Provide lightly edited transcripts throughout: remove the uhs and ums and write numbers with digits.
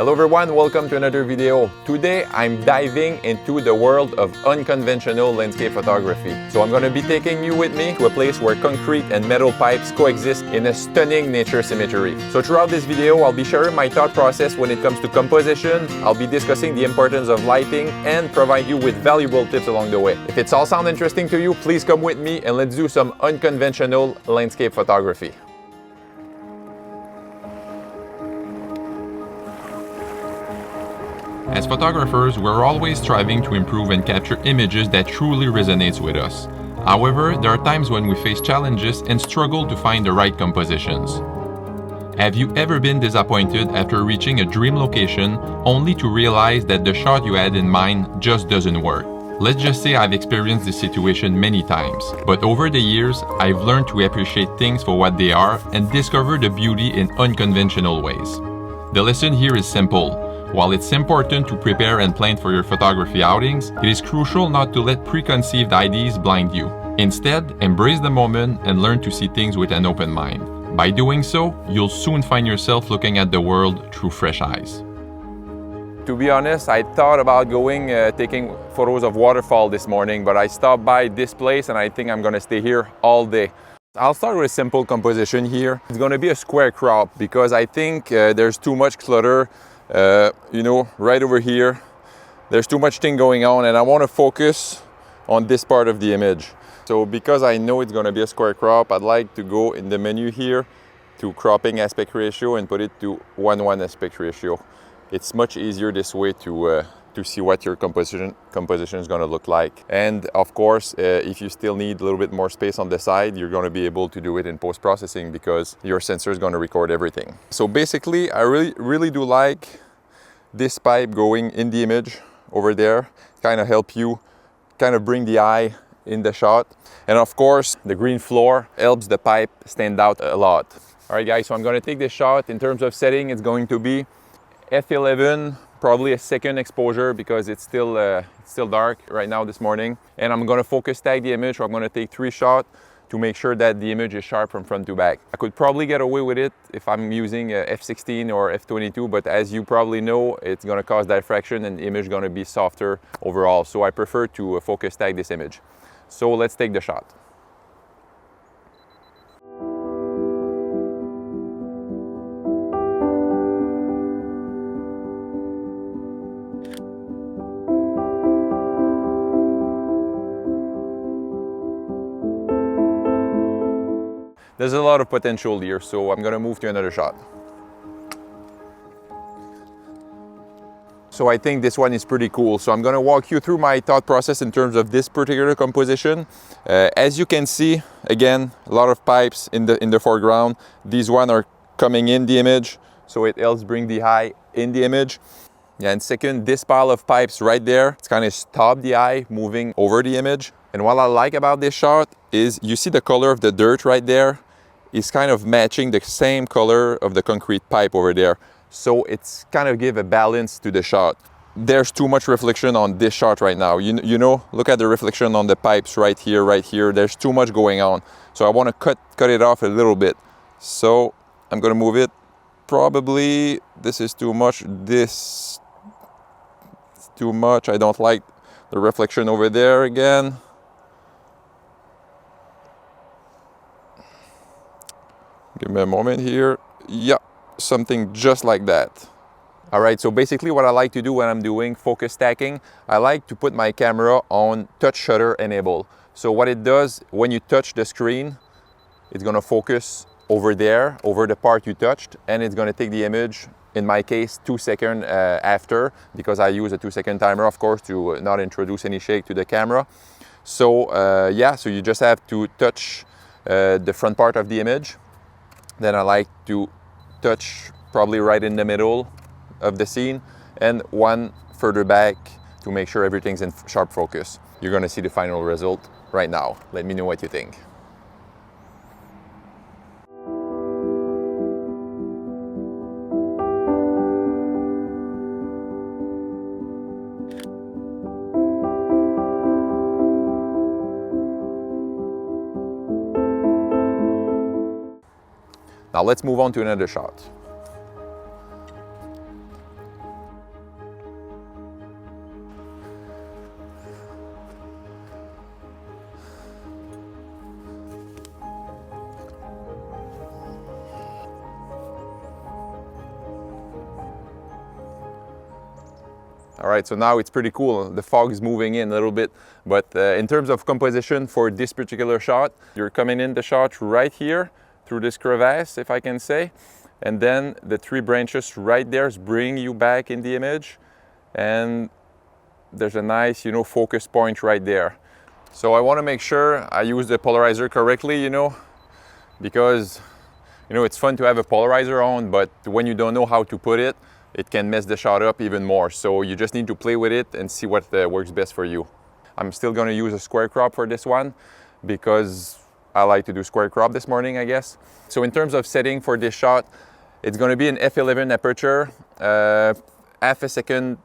Hello everyone, welcome to another video. Today I'm diving into the world of unconventional landscape photography. So I'm going to be taking you with me to a place where concrete and metal pipes coexist in a stunning nature symmetry. So throughout this video I'll be sharing my thought process when it comes to composition. I'll be discussing the importance of lighting and provide you with valuable tips along the way. If it's all sound interesting to you, please come with me and let's do some unconventional landscape photography. As photographers, we're always striving to improve and capture images that truly resonate with us. However, there are times when we face challenges and struggle to find the right compositions. Have you ever been disappointed after reaching a dream location only to realize that the shot you had in mind just doesn't work? Let's just say I've experienced this situation many times, but over the years, I've learned to appreciate things for what they are and discover the beauty in unconventional ways. The lesson here is simple. While it's important to prepare and plan for your photography outings, it is crucial not to let preconceived ideas blind you. Instead, embrace the moment and learn to see things with an open mind. By doing so, you'll soon find yourself looking at the world through fresh eyes. To be honest, I thought about taking photos of waterfall this morning, but I stopped by this place and I think I'm gonna stay here all day. I'll start with a simple composition here. It's gonna be a square crop because I think there's too much clutter. Right over here, there's too much thing going on and I want to focus on this part of the image. So because I know it's going to be a square crop, I'd like to go in the menu here to cropping aspect ratio and put it to 1:1 aspect ratio. It's much easier this way to see what your composition is going to look like. And of course, if you still need a little bit more space on the side, you're going to be able to do it in post-processing because your sensor is going to record everything. So basically, I really do like this pipe going in the image over there, kind of help you kind of bring the eye in the shot. And of course, the green floor helps the pipe stand out a lot. All right, guys, so I'm going to take this shot. In terms of setting, it's going to be f11, probably a second exposure because it's still dark right now this morning. And I'm going to focus tag the image. So I'm going to take 3 shots to make sure that the image is sharp from front to back. I could probably get away with it if I'm using f16 or f22, but as you probably know, it's going to cause diffraction and the image is going to be softer overall. So I prefer to focus tag this image. So let's take the shot. There's a lot of potential here, so I'm gonna move to another shot. So I think this one is pretty cool. So I'm gonna walk you through my thought process in terms of this particular composition. As you can see, again, a lot of pipes in the foreground. These ones are coming in the image, so it helps bring the eye in the image. Yeah, and second, this pile of pipes right there, it's kind of stop the eye moving over the image. And what I like about this shot is you see the color of the dirt right there is kind of matching the same color of the concrete pipe over there. So it's kind of give a balance to the shot. There's too much reflection on this shot right now. You know, look at the reflection on the pipes right here, right here. There's too much going on. So I want to cut it off a little bit. So I'm going to move it. Probably this is too much. This is too much. I don't like the reflection over there again. Give me a moment here. Yeah, something just like that. All right, so basically what I like to do when I'm doing focus stacking, I like to put my camera on touch shutter enable. So what it does, when you touch the screen, it's gonna focus over there, over the part you touched, and it's gonna take the image, in my case, 2 seconds after, because I use a 2-second timer, of course, to not introduce any shake to the camera. So yeah, so you just have to touch the front part of the image. Then I like to touch probably right in the middle of the scene and one further back to make sure everything's in sharp focus. You're gonna see the final result right now. Let me know what you think. Now let's move on to another shot. All right, so now it's pretty cool. The fog is moving in a little bit, but in terms of composition for this particular shot, you're coming in the shot right here through this crevasse, if I can say, and then the three branches right there is bringing you back in the image, and there's a nice, focus point right there. So I want to make sure I use the polarizer correctly, because, it's fun to have a polarizer on, but when you don't know how to put it, it can mess the shot up even more. So you just need to play with it and see what works best for you. I'm still going to use a square crop for this one because I like to do square crop this morning, I guess. So in terms of setting for this shot, it's going to be an f11 aperture, half a second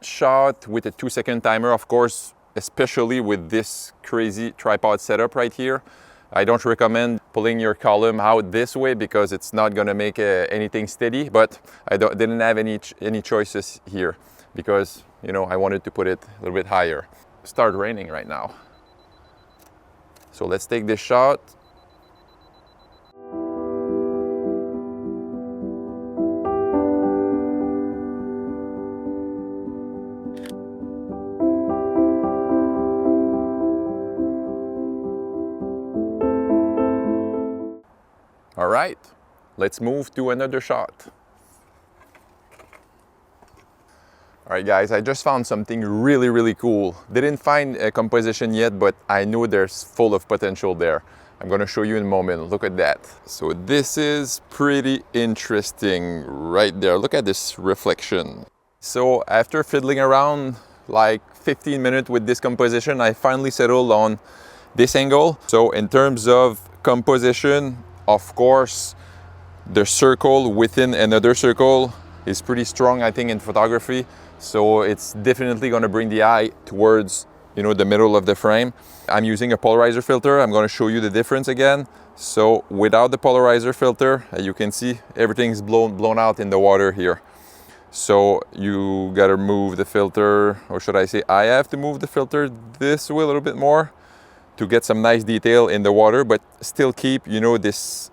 shot with a 2-second timer, of course, especially with this crazy tripod setup right here. I don't recommend pulling your column out this way because it's not going to make anything steady, but I didn't have any choices here because, I wanted to put it a little bit higher. Start raining right now. So let's take this shot. All right, let's move to another shot. All right, guys, I just found something really, really cool. Didn't find a composition yet, but I know there's full of potential there. I'm gonna show you in a moment. Look at that. So this is pretty interesting right there. Look at this reflection. So after fiddling around like 15 minutes with this composition, I finally settled on this angle. So in terms of composition, of course, the circle within another circle is pretty strong, I think, in photography. So it's definitely going to bring the eye towards, the middle of the frame. I'm using a polarizer filter. I'm going to show you the difference again. So without the polarizer filter, you can see everything's blown out in the water here. So you got to move the filter, or should I say I have to move the filter this way a little bit more to get some nice detail in the water, but still keep, this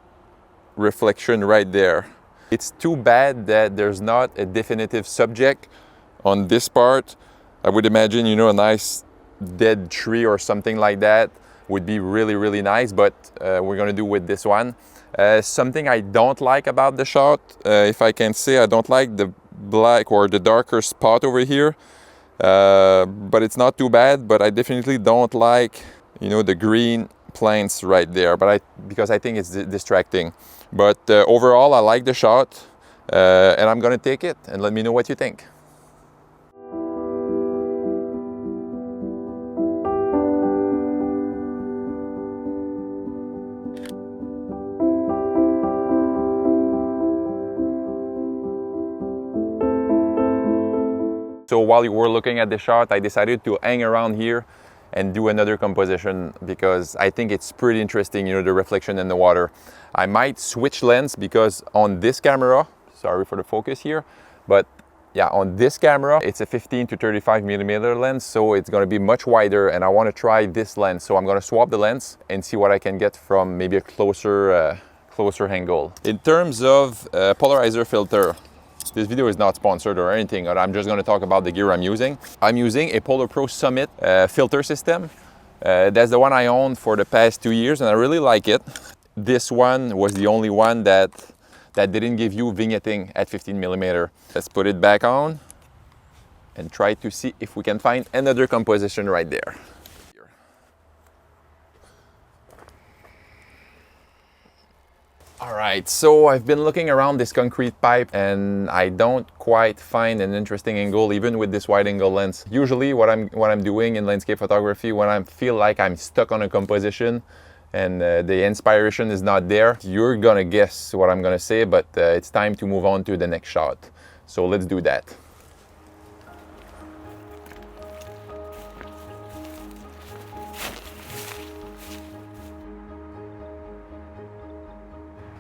reflection right there. It's too bad that there's not a definitive subject on this part. I would imagine, a nice dead tree or something like that would be really, really nice, but we're gonna do with this one. Something I don't like about the shot, if I can say, I don't like the black or the darker spot over here, but it's not too bad, but I definitely don't like the green plants right there, because I think it's distracting. But overall, I like the shot, and I'm gonna take it and let me know what you think. So while you were looking at the shot, I decided to hang around here and do another composition because I think it's pretty interesting, the reflection in the water. I might switch lens because on this camera, sorry for the focus here, but yeah, on this camera, it's a 15 to 35 millimeter lens, so it's gonna be much wider, and I wanna try this lens. So I'm gonna swap the lens and see what I can get from maybe a closer angle. In terms of polarizer filter, this video is not sponsored or anything, but I'm just going to talk about the gear I'm using. I'm using a Polar Pro Summit filter system. That's the one I owned for the past 2 years, and I really like it. This one was the only one that didn't give you vignetting at 15 millimeter. Let's put it back on and try to see if we can find another composition right there. All right, so I've been looking around this concrete pipe and I don't quite find an interesting angle even with this wide angle lens. Usually what I'm doing in landscape photography, when I feel like I'm stuck on a composition and the inspiration is not there, you're gonna guess what I'm gonna say, but it's time to move on to the next shot. So let's do that.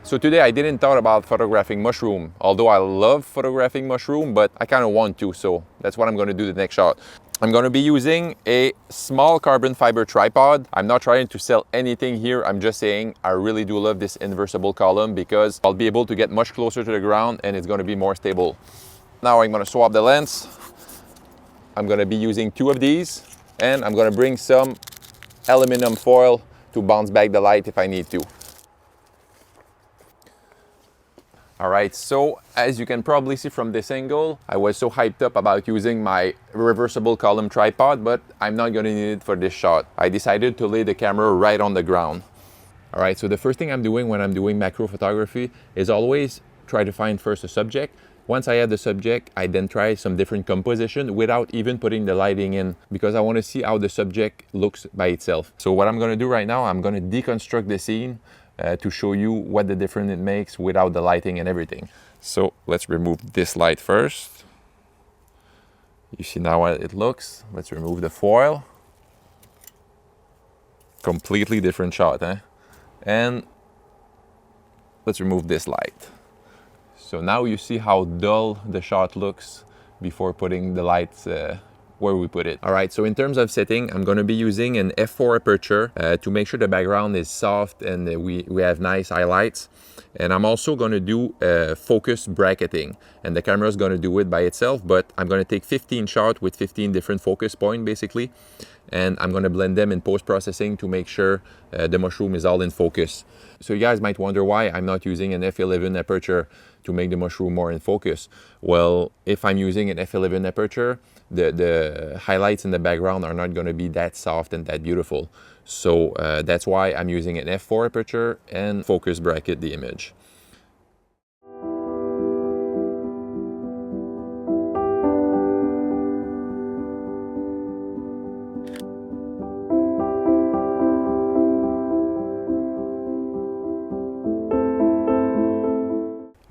So today I didn't thought about photographing mushroom, although I love photographing mushroom, but I kind of want to, so that's what I'm going to do the next shot. I'm going to be using a small carbon fiber tripod. I'm not trying to sell anything here. I'm just saying I really do love this inversible column because I'll be able to get much closer to the ground and it's going to be more stable. Now I'm going to swap the lens I'm gonna be using 2 of these, and I'm gonna bring some aluminum foil to bounce back the light if I need to. All right, so as you can probably see from this angle, I was so hyped up about using my reversible column tripod, but I'm not gonna need it for this shot. I decided to lay the camera right on the ground. All right, so the first thing I'm doing when I'm doing macro photography is always try to find first a subject. Once I have the subject, I then try some different composition without even putting the lighting in, because I want to see how the subject looks by itself. So what I'm going to do right now, I'm going to deconstruct the scene to show you what the difference it makes without the lighting and everything. So let's remove this light first. You see now how it looks. Let's remove the foil. Completely different shot, eh? And let's remove this light. So now you see how dull the shot looks before putting the lights where we put it. All right, so in terms of setting, I'm gonna be using an f4 aperture to make sure the background is soft and we have nice highlights. And I'm also gonna do focus bracketing, and the camera is gonna do it by itself, but I'm gonna take 15 shots with 15 different focus points basically, and I'm gonna blend them in post-processing to make sure the mushroom is all in focus. So you guys might wonder why I'm not using an f11 aperture to make the mushroom more in focus. Well, if I'm using an f11 aperture, the highlights in the background are not gonna be that soft and that beautiful. So that's why I'm using an f4 aperture and focus bracket the image.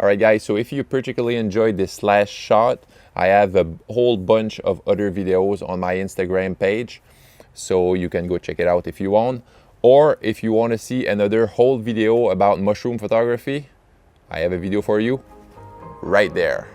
All right guys, so if you particularly enjoyed this last shot, I have a whole bunch of other videos on my Instagram page, so you can go check it out if you want. Or if you want to see another whole video about mushroom photography, I have a video for you right there.